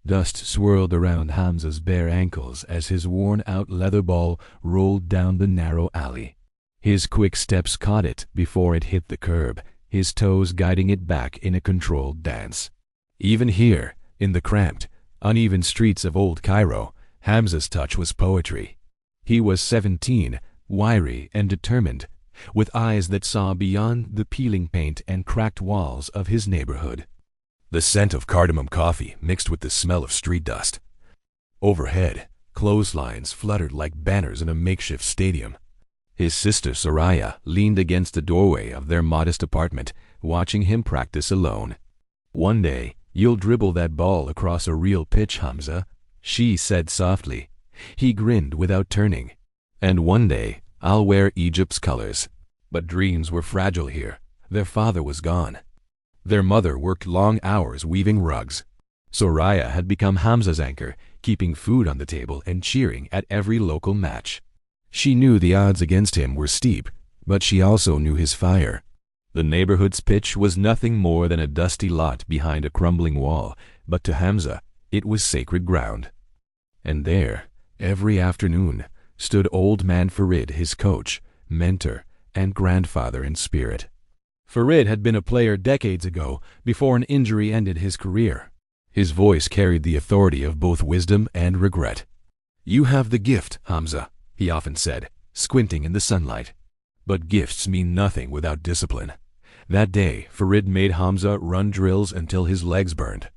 Dust swirled around Hamza's bare ankles as his worn-out leather ball rolled down the narrow alley. His quick steps caught it before it hit the curb, his toes guiding it back in a controlled dance. Even here, in the cramped, uneven streets of Old Cairo, Hamza's touch was poetry. He was 17, wiry and determined, with eyes that saw beyond the peeling paint and cracked walls of his neighborhood. The scent of cardamom coffee mixed with the smell of street dust. Overhead, clotheslines fluttered like banners in a makeshift stadium. His sister Soraya leaned against the doorway of their modest apartment, watching him practice alone. "One day, you'll dribble that ball across a real pitch, Hamza," she said softly. He grinned without turning. "And one day, I'll wear Egypt's colors." But dreams were fragile here. Their father was gone. Their mother worked long hours weaving rugs. Soraya had become Hamza's anchor, keeping food on the table and cheering at every local match. She knew the odds against him were steep, but she also knew his fire. The neighborhood's pitch was nothing more than a dusty lot behind a crumbling wall, but to Hamza, it was sacred ground. And there, every afternoon, stood old man Farid, his coach, mentor, and grandfather in spirit. Farid had been a player decades ago, before an injury ended his career. His voice carried the authority of both wisdom and regret. "You have the gift, Hamza," he often said, squinting in the sunlight. "But gifts mean nothing without discipline." That day, Farid made Hamza run drills until his legs burned.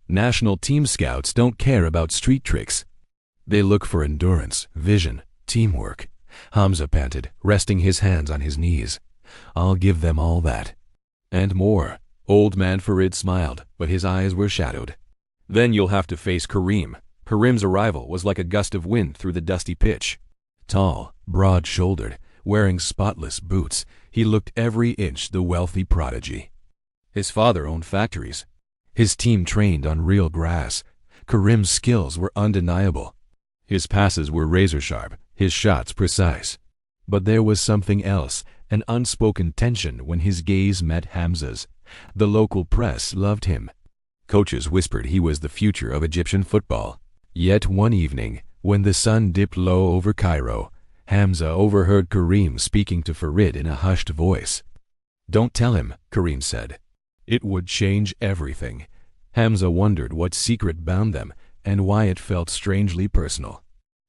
National team scouts don't care about street tricks. They look for endurance, vision, teamwork. Hamza panted, resting his hands on his knees. "I'll give them all that." And more. Old man Farid smiled, but his eyes were shadowed. "Then you'll have to face Karim." Karim's arrival was like a gust of wind through the dusty pitch. Tall, broad-shouldered, wearing spotless boots, he looked every inch the wealthy prodigy. His father owned factories. His team trained on real grass. Karim's skills were undeniable. His passes were razor-sharp, his shots precise. But there was something else, an unspoken tension when his gaze met Hamza's. The local press loved him. Coaches whispered he was the future of Egyptian football. Yet one evening, when the sun dipped low over Cairo, Hamza overheard Karim speaking to Farid in a hushed voice. "Don't tell him," Karim said. It would change everything. Hamza wondered what secret bound them and why it felt strangely personal.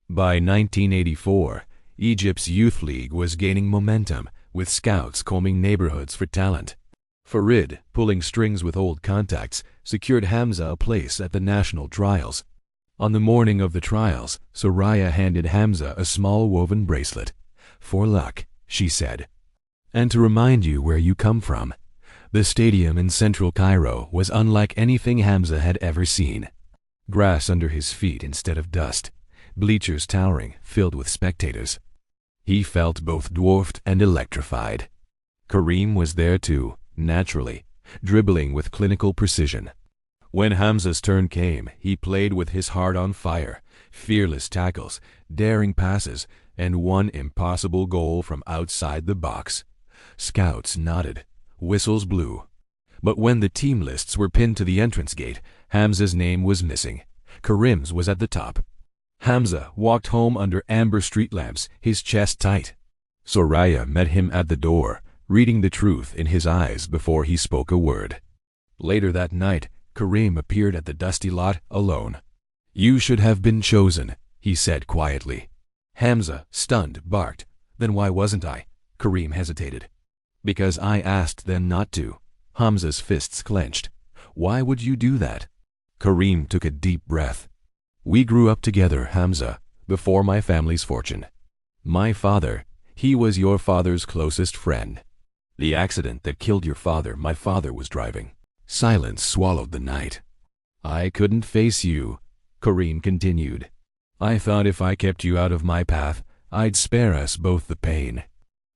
By 1984, Egypt's youth league was gaining momentum, with scouts combing neighborhoods for talent. Farid, pulling strings with old contacts, secured Hamza a place at the national trials. On the morning of the trials, Soraya handed Hamza a small woven bracelet. "For luck," she said. "And to remind you where you come from." The stadium in central Cairo was unlike anything Hamza had ever seen. Grass under his feet instead of dust, bleachers towering, filled with spectators. He felt both dwarfed and electrified. Karim was there too, naturally, dribbling with clinical precision. When Hamza's turn came, he played with his heart on fire, fearless tackles, daring passes, and one impossible goal from outside the box. Scouts nodded, whistles blew. But when the team lists were pinned to the entrance gate, Hamza's name was missing. Karim's was at the top. Hamza walked home under amber street lamps, his chest tight. Soraya met him at the door, reading the truth in his eyes before he spoke a word. Later that night, Karim appeared at the dusty lot alone. "You should have been chosen," he said quietly. Hamza, stunned, barked. "Then why wasn't I?" Karim hesitated. "Because I asked them not to." Hamza's fists clenched. "Why would you do that?" Karim took a deep breath. "We grew up together, Hamza, before my family's fortune. My father, he was your father's closest friend. The accident that killed your father, my father was driving." Silence swallowed the night. "I couldn't face you," Karim continued. "I thought if I kept you out of my path, I'd spare us both the pain.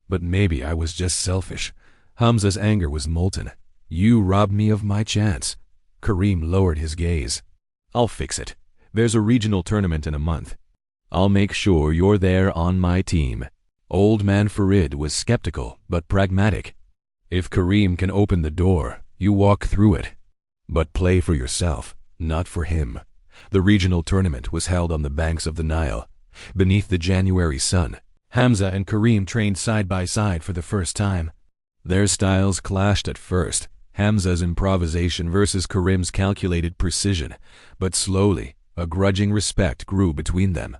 But maybe I was just selfish." Hamza's anger was molten. "You robbed me of my chance." Karim lowered his gaze. "I'll fix it. There's a regional tournament in a month. I'll make sure you're there on my team." Old man Farid was skeptical but pragmatic. "If Karim can open the door, you walk through it. But play for yourself, not for him." The regional tournament was held on the banks of the Nile. Beneath the January sun, Hamza and Karim trained side by side for the first time. Their styles clashed at first, Hamza's improvisation versus Karim's calculated precision, but slowly, a grudging respect grew between them.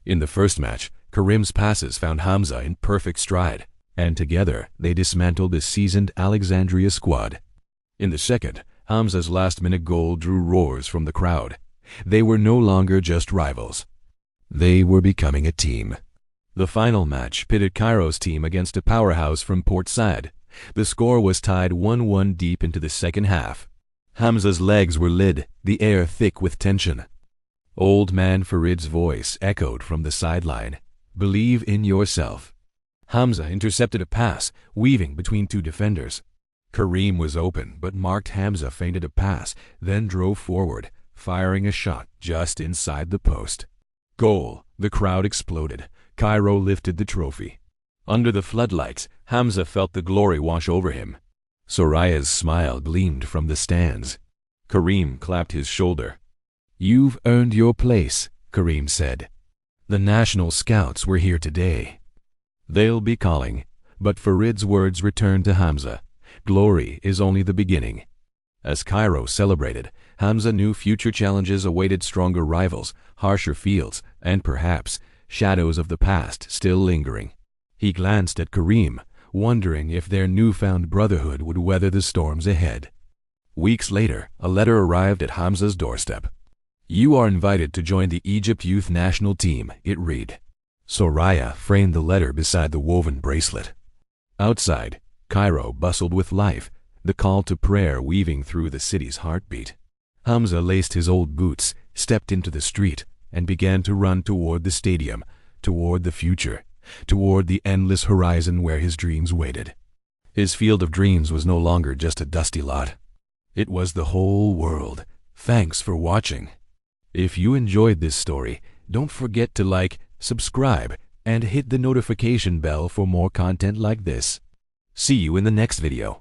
In the first match, Karim's passes found Hamza in perfect stride, and together they dismantled the seasoned Alexandria squad. In the second, Hamza's last-minute goal drew roars from the crowd. They were no longer just rivals. They were becoming a team. The final match pitted Cairo's team against a powerhouse from Port Said. The score was tied 1-1 deep into the second half. Hamza's legs were lit, the air thick with tension. Old man Farid's voice echoed from the sideline. "Believe in yourself." Hamza intercepted a pass, weaving between two defenders. Karim was open, but marked Hamza feinted a pass, then drove forward, firing a shot just inside the post. Goal! The crowd exploded. Cairo lifted the trophy. Under the floodlights, Hamza felt the glory wash over him. Soraya's smile gleamed from the stands. Karim clapped his shoulder. "You've earned your place," Karim said. "The national scouts were here today. They'll be calling." But Farid's words returned to Hamza. Glory is only the beginning. As Cairo celebrated, Hamza knew future challenges awaited stronger rivals, harsher fields, and perhaps shadows of the past still lingering. He glanced at Karim, wondering if their newfound brotherhood would weather the storms ahead. Weeks later, a letter arrived at Hamza's doorstep. "You are invited to join the Egypt Youth National Team," it read. Soraya framed the letter beside the woven bracelet. Outside, Cairo bustled with life, the call to prayer weaving through the city's heartbeat. Hamza laced his old boots, stepped into the street, and began to run toward the stadium, toward the future, toward the endless horizon where his dreams waited. His field of dreams was no longer just a dusty lot. It was the whole world. Thanks for watching. If you enjoyed this story, don't forget to like, subscribe, and hit the notification bell for more content like this. See you in the next video.